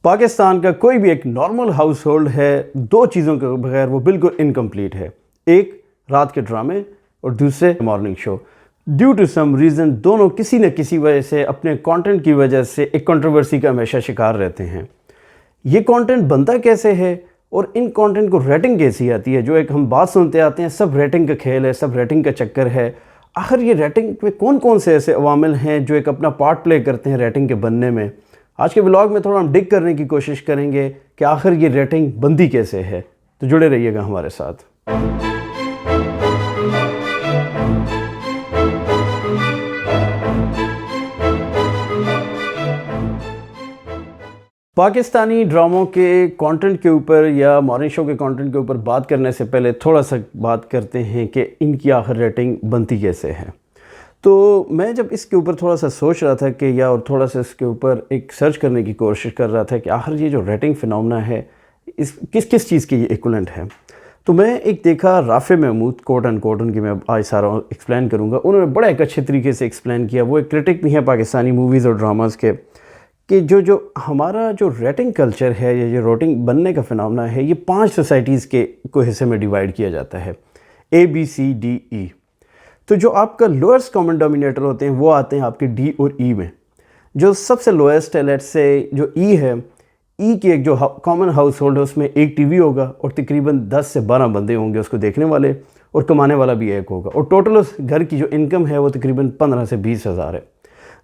پاکستان کا کوئی بھی ایک نارمل ہاؤس ہولڈ ہے، دو چیزوں کے بغیر وہ بالکل انکمپلیٹ ہے، ایک رات کے ڈرامے اور دوسرے morning show. Due to some reason دونوں کسی نہ کسی وجہ سے اپنے کانٹینٹ کی وجہ سے ایک کنٹروورسی کا ہمیشہ شکار رہتے ہیں۔ یہ کانٹینٹ بنتا کیسے ہے اور ان کانٹینٹ کو ریٹنگ کیسی آتی ہے؟ جو ایک ہم بات سنتے آتے ہیں، سب ریٹنگ کا کھیل ہے، سب ریٹنگ کا چکر ہے۔ آخر یہ ریٹنگ میں کون کون سے ایسے عوامل ہیں جو ایک اپنا پارٹ پلے کرتے ہیں ریٹنگ کے بننے میں؟ آج کے ولاگ میں تھوڑا ہم ڈگ کرنے کی کوشش کریں گے کہ آخر یہ ریٹنگ بنتی کیسے ہے، تو جڑے رہیے گا ہمارے ساتھ۔ پاکستانی ڈراموں کے کانٹینٹ کے اوپر یا مارننگ شو کے کانٹینٹ کے اوپر بات کرنے سے پہلے تھوڑا سا بات کرتے ہیں کہ ان کی آخر ریٹنگ بنتی کیسے ہے۔ تو میں جب اس کے اوپر تھوڑا سا سوچ رہا تھا کہ اور تھوڑا سا اس کے اوپر ایک سرچ کرنے کی کوشش کر رہا تھا کہ آخر یہ جو ریٹنگ فنومنا ہے اس کس چیز کی یہ ایکولنٹ ہے، تو میں ایک دیکھا رافع محمود کوٹ اینڈ کوٹ، ان کی میں آج سارا ایکسپلین کروں گا۔ انہوں نے بڑا ایک اچھے طریقے سے ایکسپلین کیا، وہ ایک کرٹک بھی ہیں پاکستانی موویز اور ڈراماز کے، کہ جو ہمارا جو ریٹنگ کلچر ہے یا جو ریٹنگ بننے کا فنومنا ہے، یہ 5 سوسائٹیز کے کو حصے میں ڈیوائیڈ کیا جاتا ہے، ABCDE۔ تو جو آپ کا لوئسٹ کامن ڈومینیٹر ہوتے ہیں وہ آتے ہیں آپ کے D اور E میں۔ جو سب سے لوئسٹ ہے، لیٹ سے جو E ہے، E کی ایک جو کامن ہاؤس ہولڈ ہے اس میں ایک ٹی وی ہوگا اور تقریباً 10 سے 12 بندے ہوں گے اس کو دیکھنے والے، اور کمانے والا بھی ایک ہوگا، اور ٹوٹل اس گھر کی جو انکم ہے وہ تقریباً 15 سے 20 ہزار ہے۔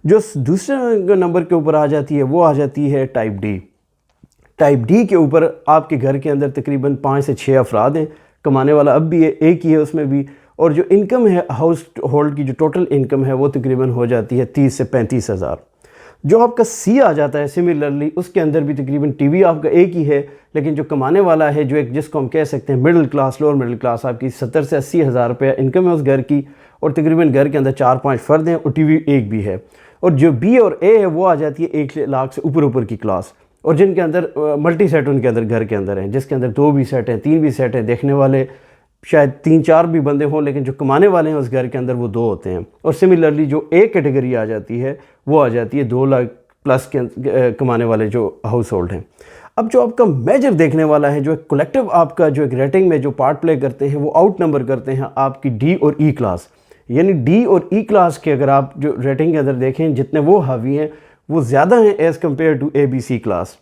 جو دوسرے نمبر کے اوپر آ جاتی ہے وہ آ جاتی ہے ٹائپ ڈی۔ ٹائپ ڈی کے اوپر آپ کے گھر کے اندر تقریباً 5 سے 6 افراد ہیں، کمانے والا اب بھی ہے، ایک ہی ہے اس میں بھی، اور جو انکم ہے ہاؤس ہولڈ کی جو ٹوٹل انکم ہے وہ تقریباً ہو جاتی ہے 30 سے 35 ہزار۔ جو آپ کا سی آ جاتا ہے سملرلی، اس کے اندر بھی تقریباً ٹی وی آپ کا ایک ہی ہے، لیکن جو کمانے والا ہے جو ایک جس کو ہم کہہ سکتے ہیں middle class, lower middle class, آپ کی 70 سے 80 ہزار روپیہ انکم ہے اس گھر کی، اور تقریباً گھر کے اندر 4-5 فرد ہیں اور ٹی وی ایک بھی ہے۔ اور جو بی اور اے ہے وہ آ جاتی ہے 1 لاکھ سے اوپر کی کلاس، اور جن کے اندر ملٹی سیٹ ان کے اندر گھر کے اندر ہیں، جس کے اندر 2 بھی سیٹ ہیں، 3 بھی سیٹ ہیں، دیکھنے والے شاید 3-4 بھی بندے ہوں، لیکن جو کمانے والے ہیں اس گھر کے اندر وہ 2 ہوتے ہیں۔ اور سملرلی جو ایک کیٹیگری آ جاتی ہے وہ آ جاتی ہے 2 لاکھ پلس کے کمانے والے جو ہاؤس ہولڈ ہیں۔ اب جو آپ کا میجر دیکھنے والا ہے، جو ایک کلیکٹیو آپ کا جو ایک ریٹنگ میں جو پارٹ پلے کرتے ہیں، وہ آؤٹ نمبر کرتے ہیں آپ کی ڈی اور ای کلاس۔ یعنی ڈی اور ای کلاس کے اگر آپ جو ریٹنگ کے اندر دیکھیں جتنے وہ حاوی ہیں وہ زیادہ ہیں as compare to ABC class.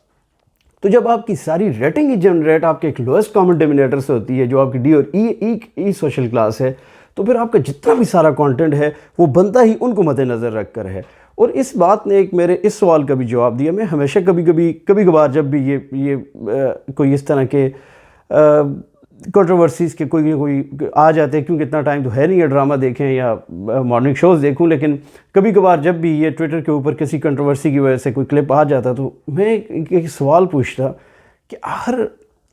تو جب آپ کی ساری ریٹنگ ہی جنریٹ آپ کے ایک لوئسٹ کامن ڈومینیٹر سے ہوتی ہے جو آپ کی ڈی اور ای سوشل کلاس ہے، تو پھر آپ کا جتنا بھی سارا کانٹینٹ ہے وہ بنتا ہی ان کو مد نظر رکھ کر ہے۔ اور اس بات نے ایک میرے اس سوال کا بھی جواب دیا۔ میں ہمیشہ کبھی کبھار جب بھی یہ کوئی اس طرح کے کنٹروورسیز کے کوئی آ جاتے ہیں، کیونکہ اتنا ٹائم تو ہے نہیں ہے ڈرامہ دیکھیں یا مارننگ شوز دیکھوں، لیکن کبھی کبھار جب بھی یہ ٹویٹر کے اوپر کسی کنٹروورسی کی وجہ سے کوئی کلپ آ جاتا تو میں ایک سوال پوچھتا کہ آخر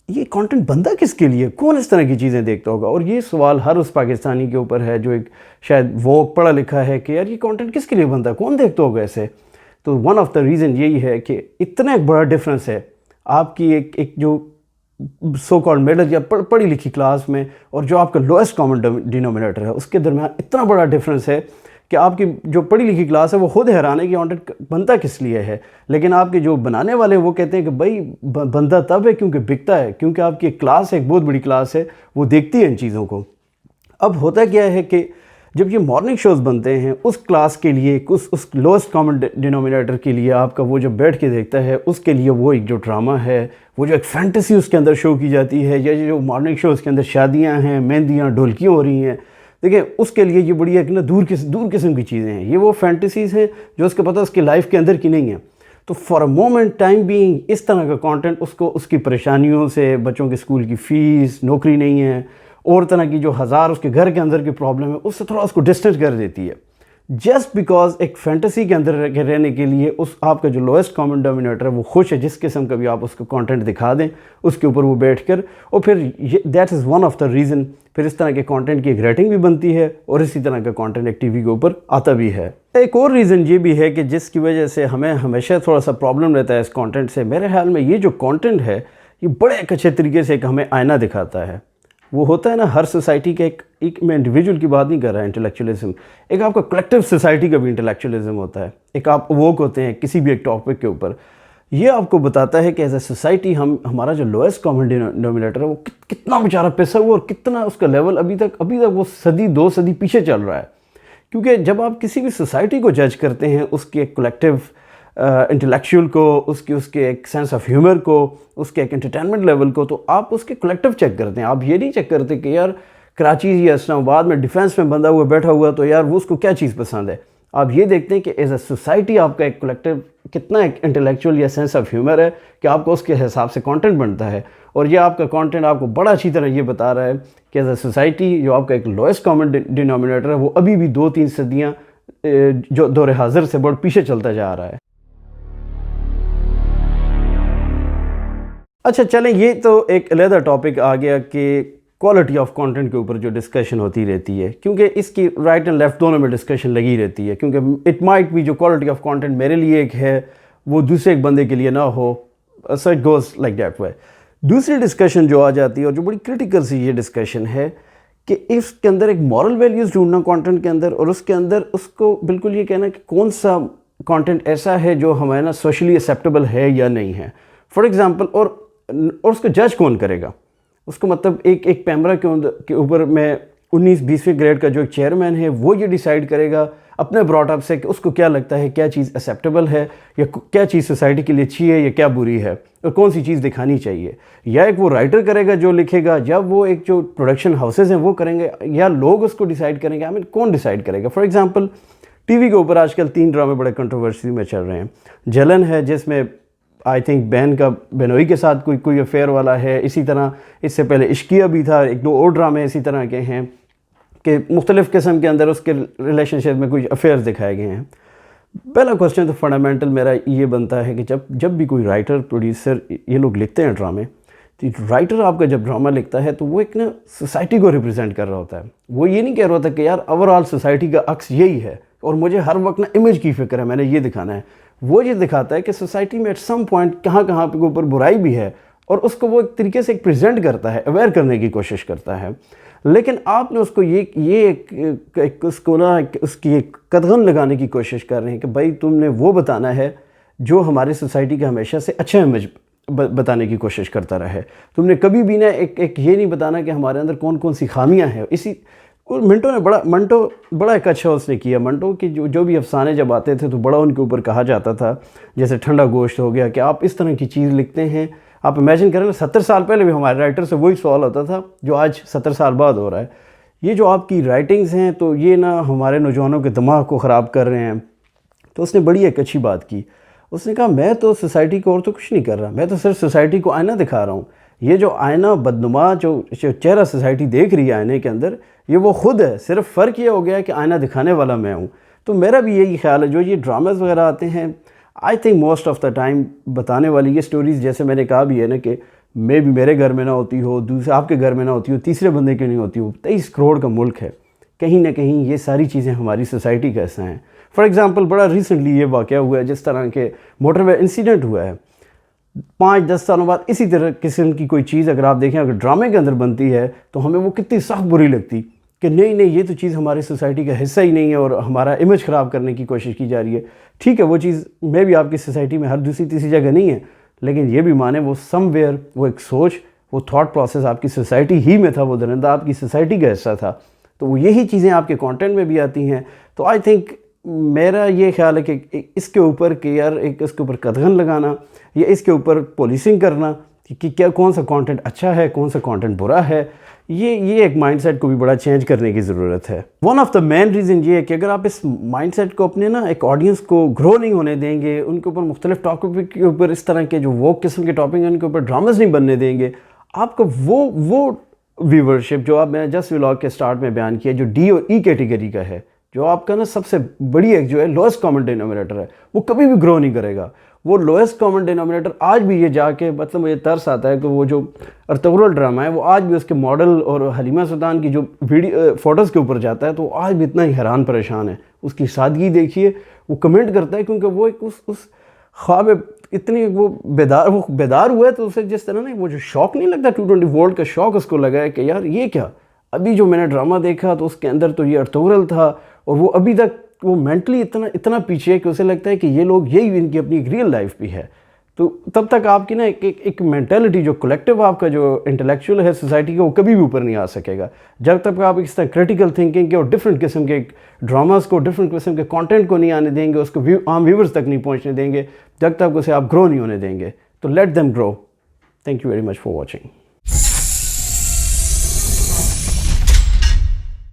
یہ کانٹینٹ بنتا کس کے لیے، کون اس طرح کی چیزیں دیکھتا ہوگا؟ اور یہ سوال ہر اس پاکستانی کے اوپر ہے جو ایک شاید وہ پڑھا لکھا ہے کہ یار یہ کانٹینٹ کس کے لیے بنتا ہے، کون دیکھتا ہوگا ایسے؟ تو ون آف دا ریزن یہی ہے کہ اتنا ایک بڑا ڈفرینس ہے آپ کی ایک جو سو کالڈ مڈل یا پڑھی لکھی کلاس میں اور جو آپ کا لوئسٹ کامن ڈینومینیٹر ہے اس کے درمیان اتنا بڑا ڈفرینس ہے کہ آپ کی جو پڑھی لکھی کلاس ہے وہ خود حیران ہے کہ کانٹینٹ بنتا کس لیے ہے، لیکن آپ کے جو بنانے والے ہیں وہ کہتے ہیں کہ بھائی بنتا تب ہے کیونکہ بکتا ہے، کیونکہ آپ کی ایک کلاس ہے، ایک بہت بڑی کلاس ہے، وہ دیکھتی ہے ان چیزوں کو۔ اب ہوتا کیا ہے کہ جب یہ مارننگ شوز بنتے ہیں اس کلاس کے لیے، اس لوئسٹ کامن ڈینومینیٹر کے لیے، آپ کا وہ جو بیٹھ کے دیکھتا ہے اس کے لیے وہ ایک جو ڈرامہ ہے، وہ جو ایک فینٹیسی اس کے اندر شو کی جاتی ہے، یا جو مارننگ شوز کے اندر شادیاں ہیں، مہندیاں، ڈھولکیاں ہو رہی ہیں، دیکھیں اس کے لیے یہ بڑی ایک دور قسم کی چیزیں ہیں، یہ وہ فینٹیسیز ہیں جو اس کے پتہ اس کی لائف کے اندر کی نہیں ہیں۔ تو for a moment time being اس طرح کا کانٹینٹ اس کی پریشانیوں سے، بچوں کے اسکول کی فیس، نوکری نہیں ہے، اور طرح کی جو ہزار اس کے گھر کے اندر کی پرابلم ہے، اس سے تھوڑا اس کو ڈسٹنس کر دیتی ہے، جسٹ بیکاز ایک فینٹیسی کے اندر رہنے کے لیے اس آپ کا جو لوئسٹ کامن ڈومینیٹر ہے وہ خوش ہے جس قسم کا بھی آپ اس کو کانٹینٹ دکھا دیں اس کے اوپر وہ بیٹھ کر، اور پھر that is one of the reason پھر اس طرح کے کانٹینٹ کی ایک ریٹنگ بھی بنتی ہے اور اسی طرح کا کانٹینٹ ایک ٹی وی کے اوپر آتا بھی ہے۔ ایک اور ریزن یہ بھی ہے کہ جس کی وجہ سے ہمیں ہمیشہ تھوڑا سا پرابلم رہتا ہے اس کانٹینٹ سے، میرے خیال میں یہ جو کانٹینٹ ہے یہ بڑے ایک اچھے طریقے سے ایک ہمیں آئینہ دکھاتا ہے۔ وہ ہوتا ہے نا ہر سوسائٹی کا ایک میں انڈیویجول کی بات نہیں کر رہا انٹلیکچولیزم، ایک آپ کا کلیکٹیو سوسائٹی کا بھی انٹلیکچولیزم ہوتا ہے، ایک آپ اووک ہوتے ہیں کسی بھی ایک ٹاپک کے اوپر۔ یہ آپ کو بتاتا ہے کہ ایز اے سوسائٹی ہمارا جو لوئسٹ کامن ڈینومینیٹر ہے وہ کتنا بیچارہ پسا ہوا اور کتنا اس کا لیول ابھی تک وہ صدی 2 صدی پیچھے چل رہا ہے. کیونکہ جب آپ کسی بھی سوسائٹی کو جج کرتے ہیں اس کے ایک کلیکٹیو انٹلیکچوئل کو، اس کے ایک سینس آف ہیومر کو، اس کے ایک انٹرٹینمنٹ لیول کو، تو آپ اس کے کلیکٹیو چیک کرتے ہیں. آپ یہ نہیں چیک کرتے کہ یار کراچی یا اسلام آباد میں ڈیفینس میں بندہ ہوا بیٹھا ہوا تو یار وہ اس کو کیا چیز پسند ہے. آپ یہ دیکھتے ہیں کہ ایز اے سوسائٹی آپ کا ایک کلیکٹیو کتنا ایک انٹلیکچوئل یا سینس آف ہیومر ہے کہ آپ کو اس کے حساب سے کانٹینٹ بنتا ہے. اور یہ آپ کا کانٹینٹ آپ کو بڑا اچھی طرح یہ بتا رہا ہے کہ ایز اے سوسائٹی جو آپ کا ایک لوئسٹ کامن ڈینومینیٹر ہے وہ ابھی بھی 2-3 صدیاں جو دور حاضر سے بڑھ پیچھے چلتا جا رہا ہے. اچھا چلیں، یہ تو ایک علیحدہ ٹاپک آ گیا کہ کوالٹی آف کانٹینٹ کے اوپر جو ڈسکشن ہوتی رہتی ہے، کیونکہ اس کی رائٹ اینڈ لیفٹ دونوں میں ڈسکشن لگی رہتی ہے. کیونکہ اٹ مائٹ بھی جو کوالٹی آف کانٹینٹ میرے لیے ایک ہے وہ دوسرے ایک بندے کے لیے نہ ہو. So it goes like that way. دوسری ڈسکشن جو آ جاتی ہے اور جو بڑی کرٹیکل سی یہ ڈسکشن ہے کہ اس کے اندر ایک مورل ویلیوز ڈھونڈنا کانٹینٹ کے اندر، اور اس کے اندر اس کو بالکل یہ کہنا کہ کون سا کانٹینٹ ایسا ہے جو ہمیں نا سوشلی ایکسیپٹیبل ہے یا نہیں ہے. فار ایگزامپل، اور اس کو جج کون کرے گا؟ اس کو مطلب ایک پیمرا کے اوپر میں 19-20ویں گریڈ کا جو ایک چیئرمین ہے وہ یہ ڈیسائیڈ کرے گا اپنے براٹ اپ سے کہ اس کو کیا لگتا ہے کیا چیز ایکسیپٹیبل ہے یا کیا چیز سوسائٹی کے لیے اچھی ہے یا کیا بری ہے اور کون سی چیز دکھانی چاہیے. یا ایک وہ رائٹر کرے گا جو لکھے گا، یا وہ ایک جو پروڈکشن ہاؤسز ہیں وہ کریں گے، یا لوگ اس کو ڈیسائیڈ کریں گے. کون ڈیسائیڈ کرے گا؟ فار ایگزامپل ٹی وی کے اوپر آج کل 3 ڈرامے بڑے کنٹروورسی میں چل رہے ہیں. جلن ہے جس میں آئی تھنک بہنوئی کے ساتھ کوئی افیئر والا ہے. اسی طرح اس سے پہلے عشقیہ بھی تھا. 1-2 اور ڈرامے اسی طرح کے ہیں کہ مختلف قسم کے اندر اس کے ریلیشن شپ میں کچھ افیئرز دکھائے گئے ہیں. پہلا کوسچن تو فنڈامنٹل میرا یہ بنتا ہے کہ جب بھی کوئی رائٹر پروڈیوسر یہ لوگ لکھتے ہیں ڈرامے، تو رائٹر آپ کا جب ڈرامہ لکھتا ہے تو وہ ایک نا سوسائٹی کو ریپرزینٹ کر رہا ہوتا ہے. وہ یہ نہیں کہہ رہا ہوتا کہ یار اوور آل سوسائٹی کا عکس یہی ہے اور مجھے ہر وقت نا امیج کی فکر ہے، میں نے یہ دکھانا ہے. وہ یہ دکھاتا ہے کہ سوسائٹی میں ایٹ سم پوائنٹ کہاں پہ اوپر برائی بھی ہے اور اس کو وہ ایک طریقے سے ایک پریزنٹ کرتا ہے، اویئر کرنے کی کوشش کرتا ہے. لیکن آپ نے اس کو اس کو نا اس کی ایک قدغن لگانے کی کوشش کر رہے ہیں کہ بھائی تم نے وہ بتانا ہے جو ہماری سوسائٹی کا ہمیشہ سے اچھا امیج بتانے کی کوشش کرتا رہے. تم نے کبھی بھی نا ایک یہ نہیں بتانا کہ ہمارے اندر کون سی خامیاں ہیں. منٹو بڑا ایک اچھا اس نے کیا. منٹو کی جو بھی افسانے جب آتے تھے تو بڑا ان کے اوپر کہا جاتا تھا، جیسے ٹھنڈا گوشت ہو گیا، کہ آپ اس طرح کی چیز لکھتے ہیں. آپ امیجن کریں 70 سال پہلے بھی ہمارے رائٹر سے وہی سوال ہوتا تھا جو آج 70 سال بعد ہو رہا ہے. یہ جو آپ کی رائٹنگز ہیں تو یہ نا ہمارے نوجوانوں کے دماغ کو خراب کر رہے ہیں. تو اس نے بڑی ایک اچھی بات کی. اس نے کہا میں تو سوسائٹی کو اور تو کچھ نہیں کر رہا، میں تو صرف سوسائٹی کو آئینہ دکھا رہا ہوں. یہ جو آئینہ بدنما جو چہرہ سوسائٹی دیکھ رہی ہے آئینے کے اندر، یہ وہ خود ہے. صرف فرق یہ ہو گیا کہ آئینہ دکھانے والا میں ہوں. تو میرا بھی یہی خیال ہے. جو یہ ڈراماز وغیرہ آتے ہیں I think most of the time بتانے والی یہ سٹوریز، جیسے میں نے کہا بھی ہے نا کہ میں بھی میرے گھر میں نہ ہوتی ہو، دوسرے آپ کے گھر میں نہ ہوتی ہو، تیسرے بندے کے نہیں ہوتی ہو. 23 کروڑ کا ملک ہے. کہیں نہ کہیں یہ ساری چیزیں ہماری سوسائٹی کا حصہ ہیں. فار ایگزامپل بڑا ریسنٹلی یہ واقعہ ہوا ہے جس طرح کے موٹر وے انسیڈنٹ ہوا ہے. 5-10 سالوں بعد اسی طرح قسم کی کوئی چیز اگر آپ دیکھیں اگر ڈرامے کے اندر بنتی ہے تو ہمیں وہ کتنی سخت بری لگتی کہ نہیں یہ تو چیز ہماری سوسائٹی کا حصہ ہی نہیں ہے اور ہمارا امیج خراب کرنے کی کوشش کی جا رہی ہے. ٹھیک ہے وہ چیز میں بھی آپ کی سوسائٹی میں ہر دوسری تیسری جگہ نہیں ہے، لیکن یہ بھی مانیں وہ سم ویئر وہ ایک سوچ وہ تھاٹ پروسیس آپ کی سوسائٹی ہی میں تھا، وہ درندہ آپ کی سوسائٹی کا حصہ تھا. تو وہ یہی چیزیں آپ کے کانٹینٹ میں بھی آتی ہیں. تو آئی تھنک میرا یہ خیال ہے کہ اس کے اوپر کہ یار اس کے اوپر قدغن لگانا یا اس کے اوپر پولیسنگ کرنا کہ کیا کون سا کانٹینٹ اچھا ہے کون سا کانٹینٹ برا ہے، یہ ایک مائنڈ سیٹ کو بھی بڑا چینج کرنے کی ضرورت ہے. One of the main reason یہ ہے کہ اگر آپ اس مائنڈ سیٹ کو اپنے نا ایک آڈینس کو گرو نہیں ہونے دیں گے، ان کے اوپر مختلف ٹاپک کے اوپر اس طرح کے جو وہ قسم کے ٹاپک ہیں ان کے اوپر ڈراماز نہیں بننے دیں گے، آپ کا وہ ویورشپ جو آپ میں جسٹ ولاگ کے سٹارٹ میں بیان کیا جو ڈی اور ای کیٹیگری کا ہے، جو آپ کا نا سب سے بڑی ایک جو ہے لوئسٹ کامن ڈینومینیٹر ہے، وہ کبھی بھی گرو نہیں کرے گا. وہ لوئسٹ کامن ڈینومینیٹر آج بھی یہ جا کے مطلب مجھے ترس آتا ہے کہ وہ جو ارطغرل ڈرامہ ہے وہ آج بھی اس کے ماڈل اور حلیمہ سلطان کی جو فوٹوز کے اوپر جاتا ہے تو آج بھی اتنا ہی حیران پریشان ہے. اس کی سادگی دیکھیے، وہ کمنٹ کرتا ہے کیونکہ وہ ایک اس خواب اتنی وہ بیدار ہوا ہے تو اسے جس طرح نا وہ جو شوق نہیں لگتا 220 وولٹ کا شوق اس کو لگا ہے کہ یار یہ کیا، ابھی جو میں نے ڈرامہ دیکھا تو اس کے اندر تو یہ ارطغرل تھا اور وہ ابھی تک وہ مینٹلی اتنا پیچھے ہے کہ اسے لگتا ہے کہ یہ لوگ یہی ان کی اپنی ایک ریئل لائف بھی ہے. تو تب تک آپ کی نا ایک مینٹلٹی جو کلیکٹیو آپ کا جو انٹلیکچوئل ہے سوسائٹی کا وہ کبھی بھی اوپر نہیں آ سکے گا. جب تک آپ اس طرح کریٹیکل تھنکنگ کے اور ڈفرینٹ قسم کے ڈراماز کو ڈفرینٹ قسم کے کانٹینٹ کو نہیں آنے دیں گے, اس کو عام ویورز تک نہیں پہنچنے دیں گے, جب تک اسے آپ گرو نہیں ہونے دیں گے. تو let them grow. Thank you very much for watching.